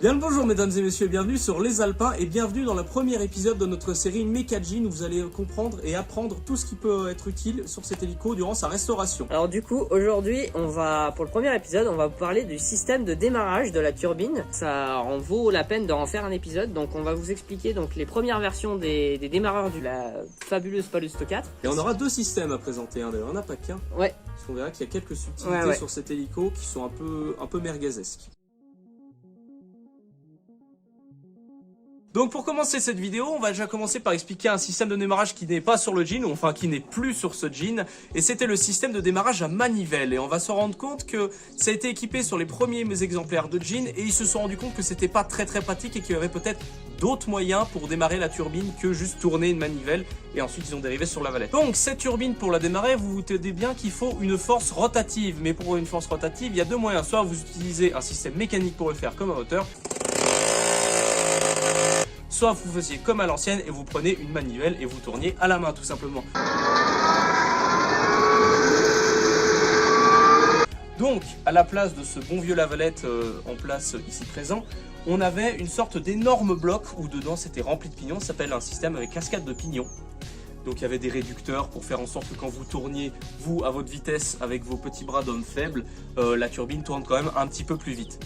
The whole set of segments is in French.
Bien le bonjour mesdames et messieurs, bienvenue sur Les Alpins et bienvenue dans le premier épisode de notre série Mekajin où vous allez comprendre et apprendre tout ce qui peut être utile sur cet hélico durant sa restauration. Alors du coup, aujourd'hui, pour le premier épisode, on va vous parler du système de démarrage de la turbine. Ça en vaut la peine d'en faire un épisode, donc on va vous expliquer donc les premières versions des démarreurs de la fabuleuse Palusto 4. Et on aura deux systèmes à présenter, d'ailleurs, on n'a pas qu'un. Ouais. Parce qu'on verra qu'il y a quelques subtilités sur cet hélico qui sont un peu merguezesques. Donc pour commencer cette vidéo, on va déjà commencer par expliquer un système de démarrage qui n'est pas sur le jean, enfin qui n'est plus sur ce jean, et c'était le système de démarrage à manivelle. Et on va se rendre compte que ça a été équipé sur les premiers exemplaires de jean, et ils se sont rendus compte que c'était pas très pratique et qu'il y avait peut-être d'autres moyens pour démarrer la turbine que juste tourner une manivelle, et ensuite ils ont dérivé sur la valette. Donc cette turbine, pour la démarrer, vous vous tenez bien qu'il faut une force rotative, mais pour une force rotative, il y a deux moyens. Soit vous utilisez un système mécanique pour le faire comme un moteur, soit vous faisiez comme à l'ancienne et vous prenez une manivelle et vous tourniez à la main tout simplement. Donc à la place de ce bon vieux lavalette en place ici présent, on avait une sorte d'énorme bloc où dedans c'était rempli de pignons. Ça s'appelle un système avec cascade de pignons. Donc il y avait des réducteurs pour faire en sorte que quand vous tourniez, vous à votre vitesse avec vos petits bras d'homme faible, la turbine tourne quand même un petit peu plus vite.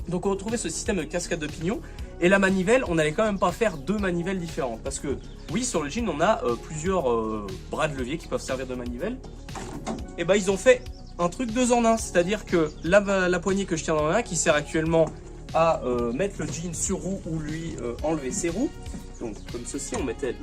Donc on retrouvait ce système de cascade de pignons. Et la manivelle, on n'allait quand même pas faire deux manivelles différentes. Parce que, oui, sur le jean, on a plusieurs bras de levier qui peuvent servir de manivelle. Et bah, ils ont fait un truc 2 en 1. C'est-à-dire que la poignée que je tiens dans la main, qui sert actuellement à mettre le jean sur roue ou lui enlever ses roues. Donc, comme ceci, on mettait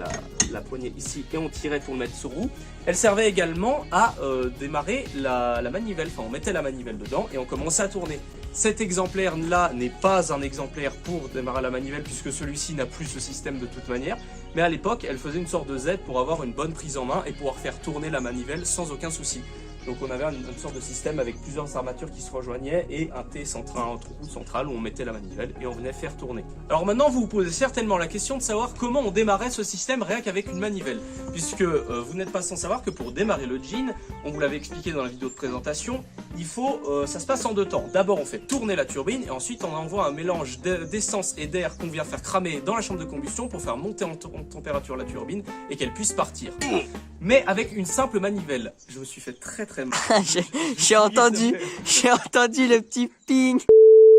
la poignée ici et on tirait pour le mettre sur roue. Elle servait également à démarrer la manivelle. Enfin, on mettait la manivelle dedans et on commençait à tourner. Cet exemplaire-là n'est pas un exemplaire pour démarrer la manivelle puisque celui-ci n'a plus ce système de toute manière. Mais à l'époque, elle faisait une sorte de Z pour avoir une bonne prise en main et pouvoir faire tourner la manivelle sans aucun souci. Donc on avait une sorte de système avec plusieurs armatures qui se rejoignaient et un T central, un trou central où on mettait la manivelle et on venait faire tourner. Alors maintenant vous vous posez certainement la question de savoir comment on démarrait ce système rien qu'avec une manivelle. Puisque vous n'êtes pas sans savoir que pour démarrer le jean, on vous l'avait expliqué dans la vidéo de présentation, ça se passe en 2 temps. D'abord on fait tourner la turbine et ensuite on envoie un mélange d'essence et d'air qu'on vient faire cramer dans la chambre de combustion pour faire monter en température la turbine et qu'elle puisse partir. Mais avec une simple manivelle. Je me suis fait très mal. J'ai entendu le petit ping.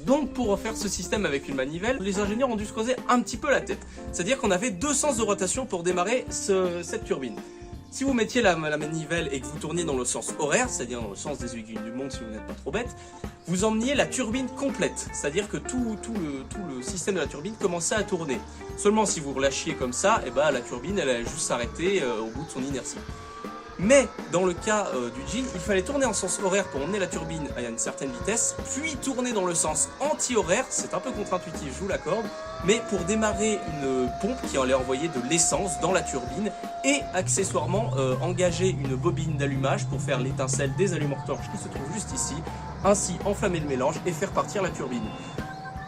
Donc pour faire ce système avec une manivelle, les ingénieurs ont dû se creuser un petit peu la tête. C'est-à-dire qu'on avait 2 sens de rotation pour démarrer cette turbine. Si vous mettiez la manivelle et que vous tourniez dans le sens horaire, c'est-à-dire dans le sens des aiguilles du monde si vous n'êtes pas trop bête, vous emmeniez la turbine complète. C'est-à-dire que tout le système de la turbine commençait à tourner. Seulement si vous relâchiez comme ça, et la turbine elle allait juste s'arrêter au bout de son inertie. Mais dans le cas du jean, il fallait tourner en sens horaire pour emmener la turbine à une certaine vitesse, puis tourner dans le sens anti-horaire, c'est un peu contre-intuitif, je vous l'accorde, mais pour démarrer une pompe qui allait envoyer de l'essence dans la turbine et accessoirement engager une bobine d'allumage pour faire l'étincelle des allumes-torches qui se trouve juste ici, ainsi enflammer le mélange et faire partir la turbine.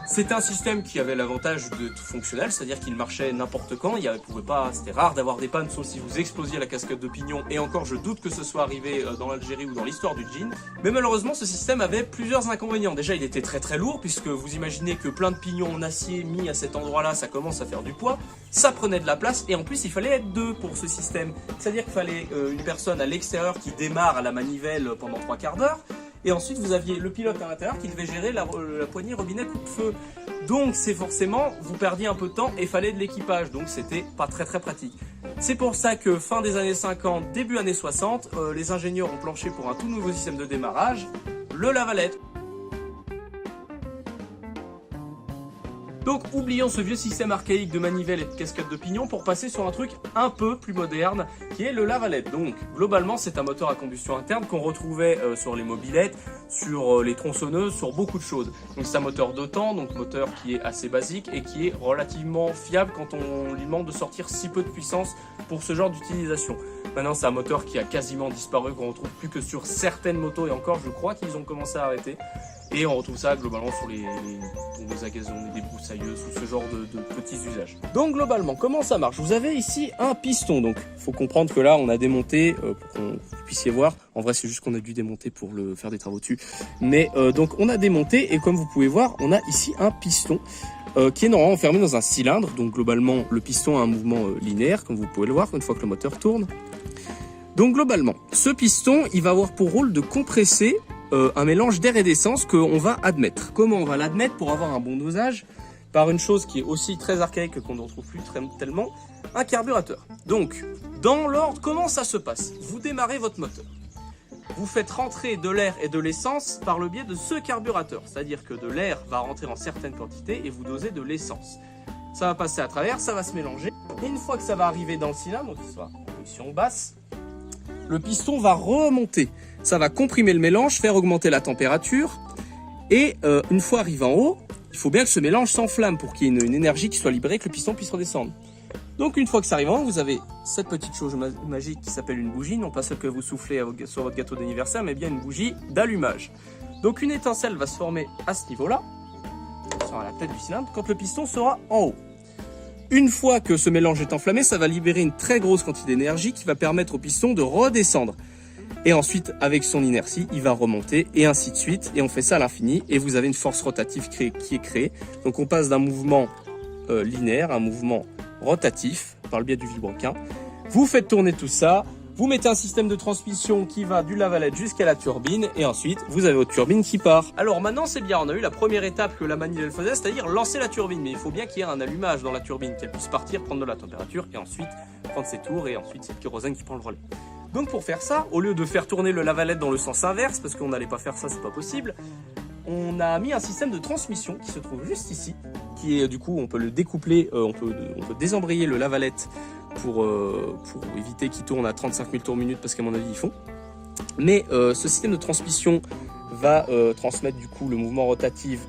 C'était un système qui avait l'avantage de tout fonctionnel, c'est-à-dire qu'il marchait n'importe quand, c'était rare d'avoir des pannes sauf si vous explosiez la cascade de pignon, et encore je doute que ce soit arrivé dans l'Algérie ou dans l'histoire du jean. Mais malheureusement ce système avait plusieurs inconvénients. Déjà il était très lourd, puisque vous imaginez que plein de pignons en acier mis à cet endroit-là, ça commence à faire du poids, ça prenait de la place, et en plus il fallait être 2 pour ce système. C'est-à-dire qu'il fallait une personne à l'extérieur qui démarre à la manivelle pendant 3/4 d'heure, et ensuite vous aviez le pilote à l'intérieur qui devait gérer la poignée robinet coupe-feu. Donc c'est forcément, vous perdiez un peu de temps et fallait de l'équipage, donc c'était pas très pratique. C'est pour ça que fin des années 50, début années 60, les ingénieurs ont planché pour un tout nouveau système de démarrage, le lavalette. Donc oublions ce vieux système archaïque de manivelle et de cascade de pignon pour passer sur un truc un peu plus moderne qui est le lavalette. Donc globalement c'est un moteur à combustion interne qu'on retrouvait sur les mobylettes, sur les tronçonneuses, sur beaucoup de choses. Donc c'est un moteur d'OTAN, donc moteur qui est assez basique et qui est relativement fiable quand on lui demande de sortir si peu de puissance pour ce genre d'utilisation. Maintenant c'est un moteur qui a quasiment disparu, qu'on retrouve plus que sur certaines motos et encore je crois qu'ils ont commencé à arrêter. Et on retrouve ça globalement sur les agaçons, des broussailleuses ou ce genre de petits usages. Donc globalement, comment ça marche? Vous avez ici un piston. Donc il faut comprendre que là on a démonté pour que vous puissiez voir. En vrai c'est juste qu'on a dû démonter pour faire des travaux dessus. Mais donc on a démonté et comme vous pouvez voir, on a ici un piston qui est normalement enfermé dans un cylindre. Donc globalement le piston a un mouvement linéaire comme vous pouvez le voir une fois que le moteur tourne. Donc globalement, ce piston il va avoir pour rôle de compresser un mélange d'air et d'essence qu'on va admettre. Comment on va l'admettre pour avoir un bon dosage? Par une chose qui est aussi très archaïque qu'on ne retrouve plus tellement, un carburateur. Donc, dans l'ordre, comment ça se passe? Vous démarrez votre moteur. Vous faites rentrer de l'air et de l'essence par le biais de ce carburateur. C'est-à-dire que de l'air va rentrer en certaines quantités et vous dosez de l'essence. Ça va passer à travers, ça va se mélanger. Et une fois que ça va arriver dans le cylindre, donc il sera en position basse, le piston va remonter. Ça va comprimer le mélange, faire augmenter la température. Et une fois arrivé en haut, il faut bien que ce mélange s'enflamme pour qu'il y ait une énergie qui soit libérée, que le piston puisse redescendre. Donc une fois que ça arrive en haut, vous avez cette petite chose magique qui s'appelle une bougie. Non pas celle que vous soufflez sur votre gâteau d'anniversaire, mais bien une bougie d'allumage. Donc une étincelle va se former à ce niveau-là, à la tête du cylindre, quand le piston sera en haut. Une fois que ce mélange est enflammé, ça va libérer une très grosse quantité d'énergie qui va permettre au piston de redescendre. Et ensuite, avec son inertie, il va remonter et ainsi de suite. Et on fait ça à l'infini et vous avez une force rotative qui est créée. Donc on passe d'un mouvement linéaire à un mouvement rotatif par le biais du vilebrequin. Vous faites tourner tout ça. Vous mettez un système de transmission qui va du lavalette jusqu'à la turbine et ensuite vous avez votre turbine qui part. Alors maintenant c'est bien, on a eu la première étape que la manivelle faisait, c'est-à-dire lancer la turbine. Mais il faut bien qu'il y ait un allumage dans la turbine, qu'elle puisse partir, prendre de la température et ensuite prendre ses tours et ensuite c'est le kérosène qui prend le relais. Donc pour faire ça, au lieu de faire tourner le lavalette dans le sens inverse, parce qu'on n'allait pas faire ça, c'est pas possible, on a mis un système de transmission qui se trouve juste ici, qui est du coup on peut le découpler, on peut désembrayer le lavalette pour éviter qu'il tourne à 35 000 tours minute parce qu'à mon avis ils font. Mais ce système de transmission va transmettre du coup le mouvement rotatif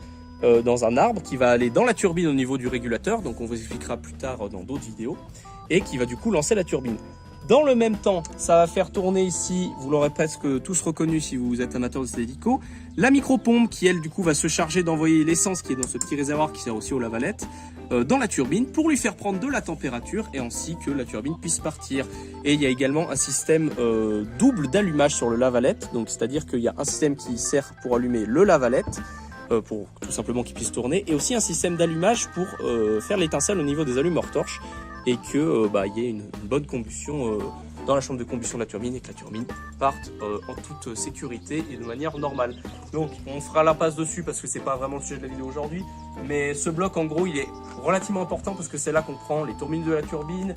dans un arbre qui va aller dans la turbine au niveau du régulateur, donc on vous expliquera plus tard dans d'autres vidéos, et qui va du coup lancer la turbine. Dans le même temps, ça va faire tourner ici, vous l'aurez presque tous reconnu si vous êtes amateur de ces hélicos, la micropompe qui elle du coup va se charger d'envoyer l'essence qui est dans ce petit réservoir qui sert aussi au lavalette dans la turbine pour lui faire prendre de la température et ainsi que la turbine puisse partir. Et il y a également un système double d'allumage sur le lavalette, donc c'est-à-dire qu'il y a un système qui sert pour allumer le lavalette pour tout simplement qu'il puisse tourner et aussi un système d'allumage pour faire l'étincelle au niveau des allumeurs torches et que y ait une bonne combustion dans la chambre de combustion de la turbine et que la turbine parte en toute sécurité et de manière normale. Donc on fera l'impasse dessus parce que c'est pas vraiment le sujet de la vidéo aujourd'hui, mais ce bloc en gros il est relativement important parce que c'est là qu'on prend les turbines de la turbine.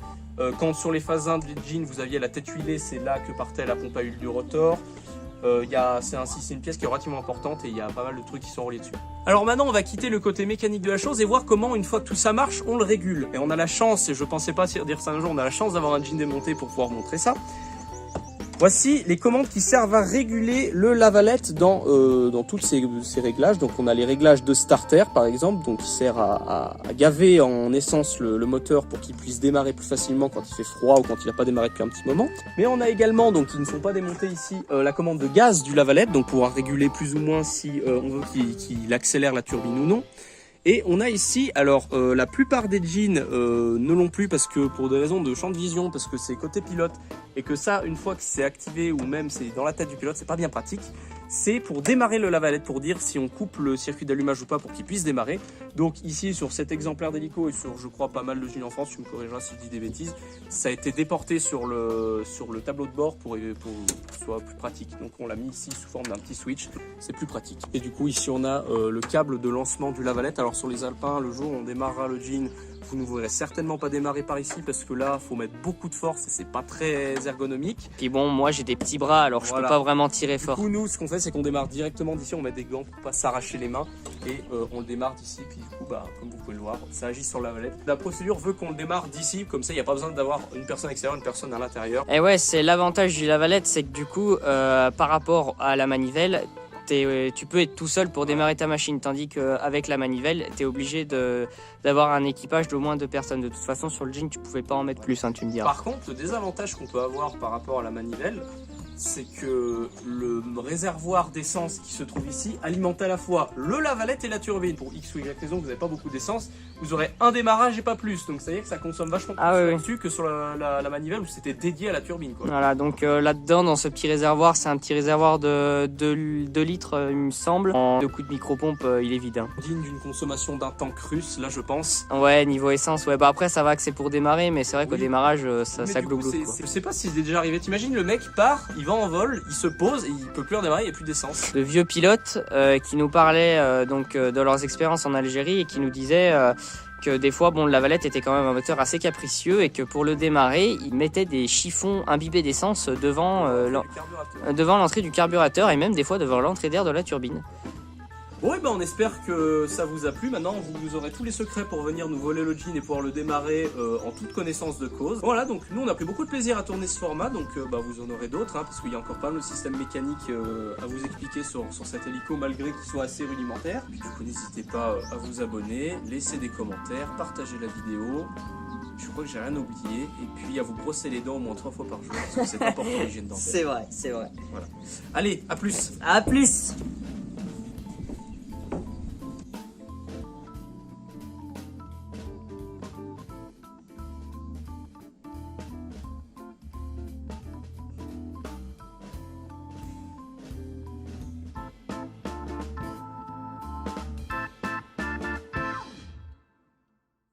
Quand sur les phases 1 de l'engine vous aviez la tête huilée, c'est là que partait la pompe à huile du rotor. C'est une pièce qui est relativement importante et il y a pas mal de trucs qui sont reliés dessus. Alors maintenant on va quitter le côté mécanique de la chose et voir comment une fois que tout ça marche on le régule. Et on a la chance, et je pensais pas dire ça un jour, on a la chance d'avoir un jean démonté pour pouvoir montrer ça. Voici les commandes qui servent à réguler le lavalette dans tous ces réglages. Donc on a les réglages de starter par exemple, donc qui sert à gaver en essence le moteur pour qu'il puisse démarrer plus facilement quand il fait froid ou quand il n'a pas démarré depuis un petit moment. Mais on a également, donc qui ne sont pas démontés ici, la commande de gaz du lavalette, donc pouvoir réguler plus ou moins si on veut qu'il accélère la turbine ou non. Et on a ici, alors la plupart des jeans ne l'ont plus parce que pour des raisons de champ de vision, parce que c'est côté pilote et que ça, une fois que c'est activé ou même c'est dans la tête du pilote, c'est pas bien pratique. C'est pour démarrer le lavalette, pour dire si on coupe le circuit d'allumage ou pas pour qu'il puisse démarrer. Donc ici sur cet exemplaire d'hélico et sur je crois pas mal de jeans en France, tu me corrigeras si je dis des bêtises, ça a été déporté sur le tableau de bord pour que ce soit plus pratique. Donc on l'a mis ici sous forme d'un petit switch, c'est plus pratique. Et du coup ici on a le câble de lancement du lavalette. Alors sur les Alpins, le jour où on démarrera le jean, vous ne voudrez certainement pas démarrer par ici parce que là, faut mettre beaucoup de force et c'est pas très ergonomique. Puis bon, moi j'ai des petits bras alors je peux pas vraiment tirer fort. Du coup, nous, ce qu'on fait, c'est qu'on démarre directement d'ici, on met des gants pour pas s'arracher les mains et on le démarre d'ici. Puis du coup, comme vous pouvez le voir, ça agit sur la lavalette. La procédure veut qu'on le démarre d'ici, comme ça, il n'y a pas besoin d'avoir une personne extérieure, une personne à l'intérieur. Et ouais, c'est l'avantage du lavalette, c'est que du coup, par rapport à la manivelle, tu peux être tout seul pour démarrer ta machine, tandis qu'avec la manivelle, tu es obligé d'avoir un équipage d'au moins 2 personnes. De toute façon, sur le jean, tu pouvais pas en mettre plus, tu me diras. Par contre, le désavantage qu'on peut avoir par rapport à la manivelle, c'est que le réservoir d'essence qui se trouve ici alimente à la fois le lavalette et la turbine. Pour X ou Y raison, vous n'avez pas beaucoup d'essence, vous aurez un démarrage et pas plus. Donc ça veut dire que ça consomme vachement plus dessus que sur la manivelle où c'était dédié à la turbine, quoi. Voilà, donc là-dedans, dans ce petit réservoir, c'est un petit réservoir de 2 litres, il me semble. En 2 coups de micro-pompe, il est vide. Hein. Digne d'une consommation d'un tank russe, là je pense. Ouais, niveau essence, ouais. Bah après, ça va que c'est pour démarrer, mais c'est vrai qu'au démarrage, ça globe. Je sais pas si c'est déjà arrivé. T'imagines, le mec part, il va en vol, il se pose et il peut plus redémarrer, il n'y a plus d'essence. De vieux pilotes qui nous parlaient donc de leurs expériences en Algérie et qui nous disaient que des fois, bon, le Lavalette était quand même un moteur assez capricieux et que pour le démarrer, ils mettaient des chiffons imbibés d'essence devant l'entrée du carburateur et même des fois devant l'entrée d'air de la turbine. Bon, et ben on espère que ça vous a plu. Maintenant, vous aurez tous les secrets pour venir nous voler le jean et pouvoir le démarrer en toute connaissance de cause. Voilà, donc nous on a pris beaucoup de plaisir à tourner ce format, donc vous en aurez d'autres, hein, parce qu'il y a encore pas mal de systèmes mécaniques à vous expliquer sur cet hélico, malgré qu'il soit assez rudimentaire. Puis du coup, n'hésitez pas à vous abonner, laisser des commentaires, partager la vidéo. Je crois que j'ai rien oublié. Et puis à vous brosser les dents au moins 3 fois par jour, parce que c'est important l'hygiène dentaire. C'est vrai. Voilà. Allez, à plus. À plus.